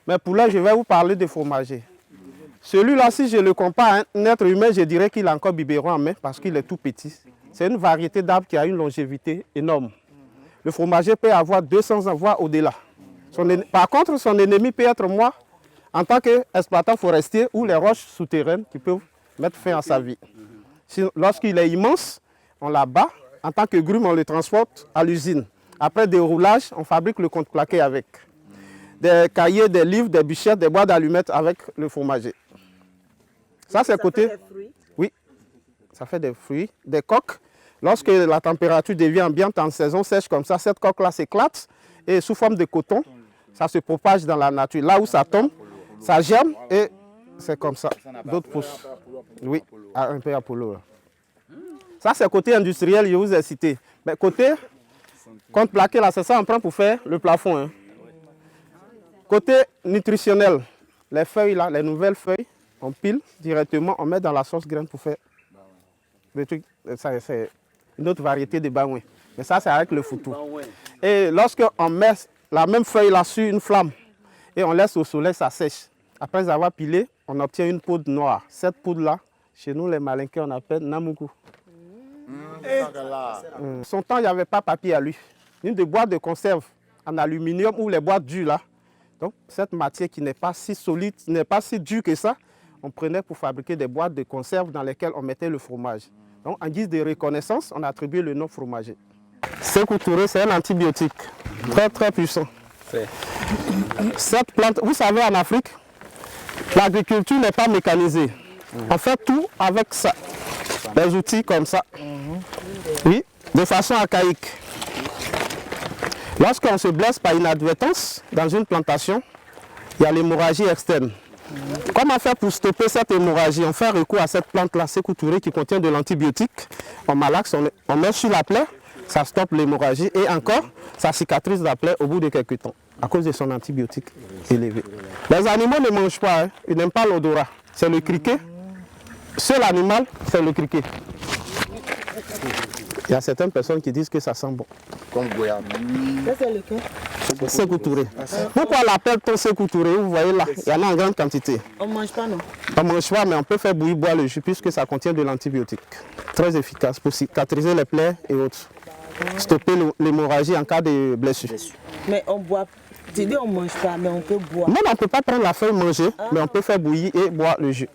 Mais pour là, je vais vous parler de fromager. Celui-là, si je le compare à un être humain, je dirais qu'il a encore biberon en main parce qu'il est tout petit. C'est une variété d'arbre qui a une longévité énorme. Le fromager peut avoir 200 ans, voire au-delà. Par contre, son ennemi peut être moi, en tant qu'exploitant forestier ou les roches souterraines qui peuvent mettre fin à sa vie. Lorsqu'il est immense, on l'abat. En tant que grume, on le transporte à l'usine. Après déroulage, on fabrique le contreplaqué avec. Des cahiers, des livres, des bûchettes, des boîtes d'allumettes avec le fromager. Ça, c'est côté. Oui, ça fait des fruits, des coques. Lorsque la température devient ambiante en saison sèche comme ça, cette coque-là s'éclate et sous forme de coton, ça se propage dans la nature. Là où ça tombe, ça germe et c'est comme ça. D'autres poussent. Oui, un peu Apollo. Là. Ça, c'est côté industriel, je vous ai cité. Mais côté contreplaqué, là, c'est ça, on prend pour faire le plafond. Hein. Côté nutritionnel, les feuilles, là, les nouvelles feuilles, on pile directement, on met dans la sauce graine pour faire des trucs. Ça, c'est une autre variété de baouin. Mais ça, c'est avec le foutou. Et lorsqu'on met la même feuille là sur une flamme et on laisse au soleil, ça sèche. Après avoir pilé, on obtient une poudre noire. Cette poudre-là, chez nous, les Malinqués, on appelle Namoukou. Son temps, il n'y avait pas papier à lui. Une des boîtes de conserve en aluminium ou les boîtes dures là. Donc, cette matière qui n'est pas si solide, n'est pas si dure que ça, on prenait pour fabriquer des boîtes de conserve dans lesquelles on mettait le fromage. Donc, en guise de reconnaissance, on a attribué le nom fromager. Sékou Touré, c'est un antibiotique très très puissant. Cette plante, vous savez, en Afrique, l'agriculture n'est pas mécanisée. On fait tout avec ça, des outils comme ça. Oui, de façon archaïque. Lorsqu'on se blesse par inadvertance dans une plantation, il y a l'hémorragie externe. Comment faire pour stopper cette hémorragie? On fait recours à cette plante-là, Sékou Touré, qui contient de l'antibiotique. On malaxe, on met sur la plaie, ça stoppe l'hémorragie et encore, ça cicatrise la plaie au bout de quelques temps, à cause de son antibiotique élevé. Les animaux ne mangent pas, hein. Ils n'aiment pas l'odorat. C'est le criquet. Seul animal, c'est le criquet. Il y a certaines personnes qui disent que ça sent bon. Comme goyave. C'est lequel? Sékou Touré. Pourquoi on l'appelle ton Sékou Touré? Vous voyez là, il y en a en grande quantité. On ne mange pas, non? On ne mange pas, mais on peut faire bouillir, boire le jus, puisque ça contient de l'antibiotique. Très efficace pour cicatriser les plaies et autres. Stopper l'hémorragie en cas de blessure. Mais on boit. Tu dis on ne mange pas, mais on peut boire. Non, on ne peut pas prendre la feuille manger, mais on peut faire bouillir et boire le jus.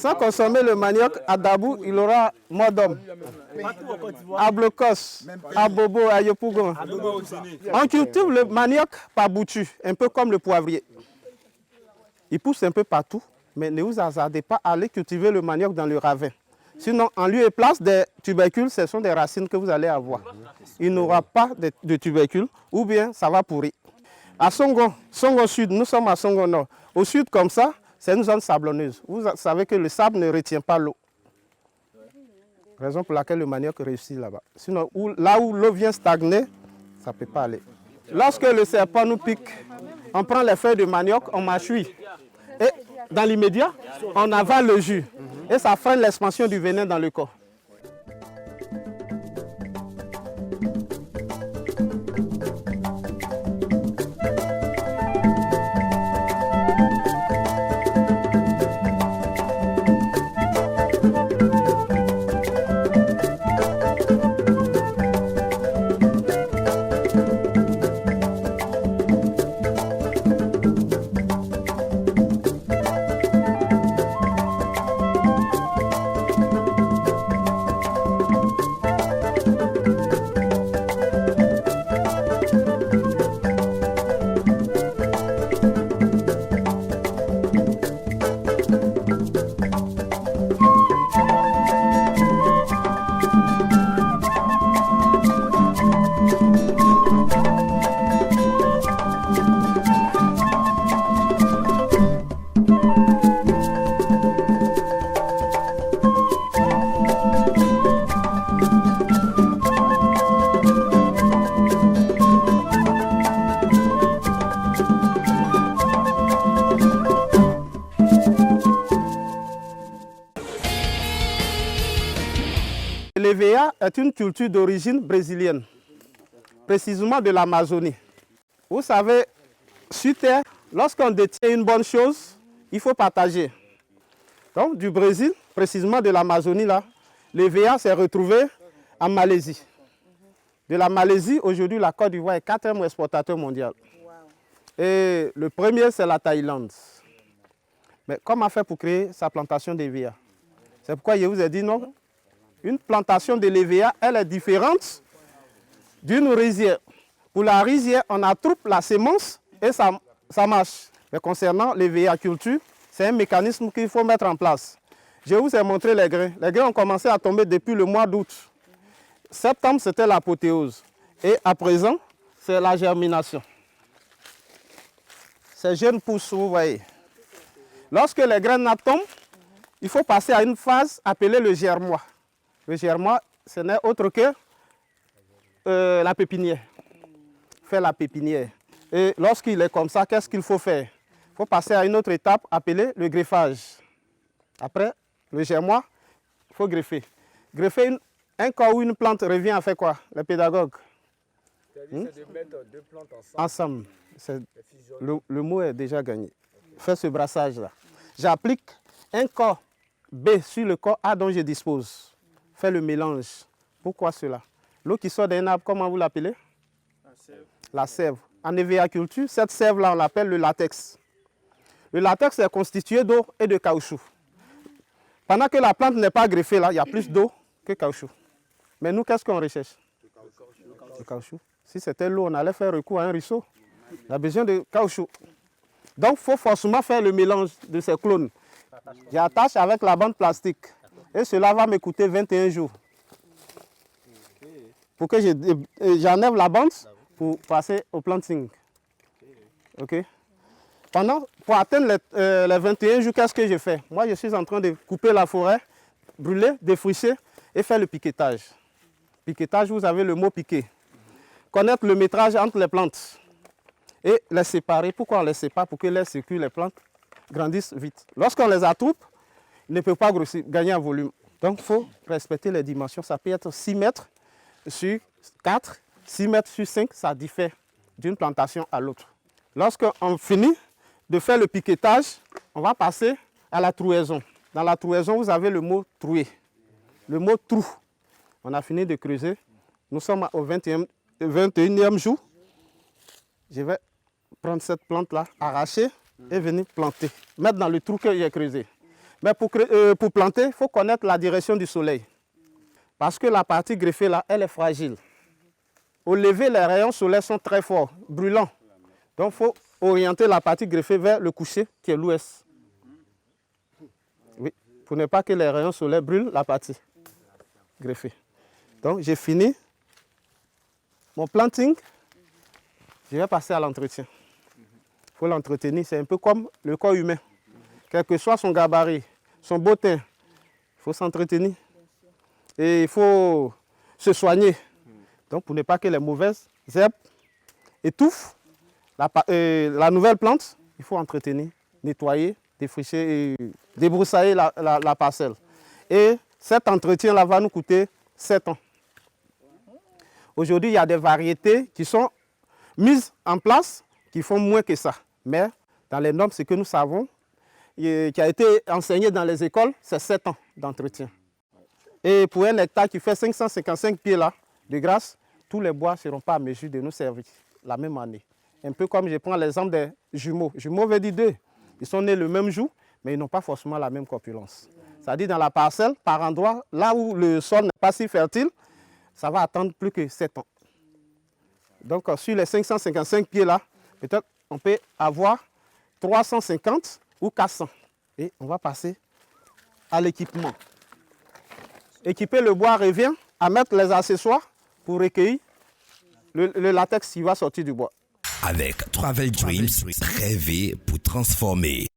Sans consommer le manioc, à Dabou, il aura mort d'homme. À Blocos, à Bobo, à Yopougon. On cultive le manioc par boutu, un peu comme le poivrier. Il pousse un peu partout, mais ne vous hasardez pas à aller cultiver le manioc dans le ravin. Sinon, en lieu et place des tubercules, ce sont des racines que vous allez avoir. Il n'aura pas de tubercules, ou bien ça va pourrir. À Songo, Songo Sud, nous sommes à Songo Nord. Au sud, comme ça, c'est une zone sablonneuse. Vous savez que le sable ne retient pas l'eau. Raison pour laquelle le manioc réussit là-bas. Sinon, là où l'eau vient stagner, ça ne peut pas aller. Lorsque le serpent nous pique, on prend les feuilles de manioc, on mâchouille. Et dans l'immédiat, on avale le jus. Et ça freine l'expansion du venin dans le corps. L'EVA est une culture d'origine brésilienne, précisément de l'Amazonie. Vous savez, sur Terre, lorsqu'on détient une bonne chose, il faut partager. Donc, du Brésil, précisément de l'Amazonie, là, l'EVA s'est retrouvé en Malaisie. De la Malaisie, aujourd'hui, la Côte d'Ivoire est le 4e exportateur mondial. Et le premier, c'est la Thaïlande. Mais comment faire pour créer sa plantation d'EVA? C'est pourquoi je vous ai dit non. Une plantation de l'EVA, elle est différente d'une rizière. Pour la rizière, on attroupe la semence et ça marche. Mais concernant l'EVA culture, c'est un mécanisme qu'il faut mettre en place. Je vous ai montré les grains. Les grains ont commencé à tomber depuis le mois d'août. Septembre, c'était l'apothéose. Et à présent, c'est la germination. Ces jeunes pousses, vous voyez. Lorsque les graines tombent, il faut passer à une phase appelée le germois. Le germois, ce n'est autre que la pépinière. Faire la pépinière. Et lorsqu'il est comme ça, qu'est-ce qu'il faut faire? Il faut passer à une autre étape appelée le greffage. Après le germois, il faut greffer. Greffer un corps ou une plante revient à faire quoi, les pédagogues? C'est de mettre deux plantes ensemble. Le mot est déjà gagné. Faire ce brassage-là. J'applique un corps B sur le corps A dont je dispose. Faire le mélange. Pourquoi cela? L'eau qui sort d'un arbre, comment vous l'appelez? La sève. La sève. En EVA culture, cette sève-là, on l'appelle le latex. Le latex est constitué d'eau et de caoutchouc. Pendant que la plante n'est pas greffée, là, il y a plus d'eau que caoutchouc. Mais nous, qu'est-ce qu'on recherche? Le caoutchouc. Si c'était l'eau, on allait faire recours à un ruisseau. On a besoin de caoutchouc. Donc, il faut forcément faire le mélange de ces clones. J'attache avec la bande plastique. Et cela va me coûter 21 jours. Pour que j'enlève la bande pour passer au planting. OK? Pour atteindre les 21 jours, qu'est-ce que je fais? Moi, je suis en train de couper la forêt, brûler, défricher et faire le piquetage. Piquetage, vous avez le mot piquer. Connaître le métrage entre les plantes et les séparer. Pourquoi on les sépare? Pour que l'air circule, les plantes grandissent vite. Lorsqu'on les attroupe, ils ne peuvent pas grossir, gagner en volume. Donc, il faut respecter les dimensions. Ça peut être 6 mètres sur 4, 6 mètres sur 5, ça diffère d'une plantation à l'autre. Lorsqu'on finit de faire le piquetage, on va passer à la trouaison. Dans la trouaison, vous avez le mot trouer, le mot trou. On a fini de creuser. Nous sommes au 21e jour. Je vais prendre cette plante-là, arracher et venir planter, mettre dans le trou que j'ai creusé. Mais pour planter, il faut connaître la direction du soleil. Parce que la partie greffée là, elle est fragile. Au lever, les rayons solaires sont très forts, brûlants. Donc il faut orienter la partie greffée vers le coucher qui est l'ouest. Oui, pour ne pas que les rayons solaires brûlent la partie greffée. Donc j'ai fini mon planting. Je vais passer à l'entretien. Il faut l'entretenir, c'est un peu comme le corps humain. Quel que soit son gabarit, son beau teint, il faut s'entretenir. Et il faut se soigner. Donc pour ne pas que les mauvaises herbes étouffent la nouvelle plante, il faut entretenir, nettoyer, défricher et débroussailler la parcelle. Et cet entretien-là va nous coûter 7 ans. Aujourd'hui, il y a des variétés qui sont mises en place qui font moins que ça. Mais dans les normes, ce que nous savons, qui a été enseigné dans les écoles, c'est 7 ans d'entretien. Et pour un hectare qui fait 555 pieds là, de grâce, tous les bois ne seront pas à mesure de nous servir la même année. Un peu comme je prends l'exemple des jumeaux. Jumeaux veut dire deux. Ils sont nés le même jour, mais ils n'ont pas forcément la même corpulence. C'est-à-dire dans la parcelle, par endroit, là où le sol n'est pas si fertile, ça va attendre plus que 7 ans. Donc sur les 555 pieds là, peut-être on peut avoir 350 ou 400. Et on va passer à l'équipement. Équiper le bois revient à mettre les accessoires pour recueillir le latex qui va sortir du bois. Avec Travel Dreams, rêver pour transformer.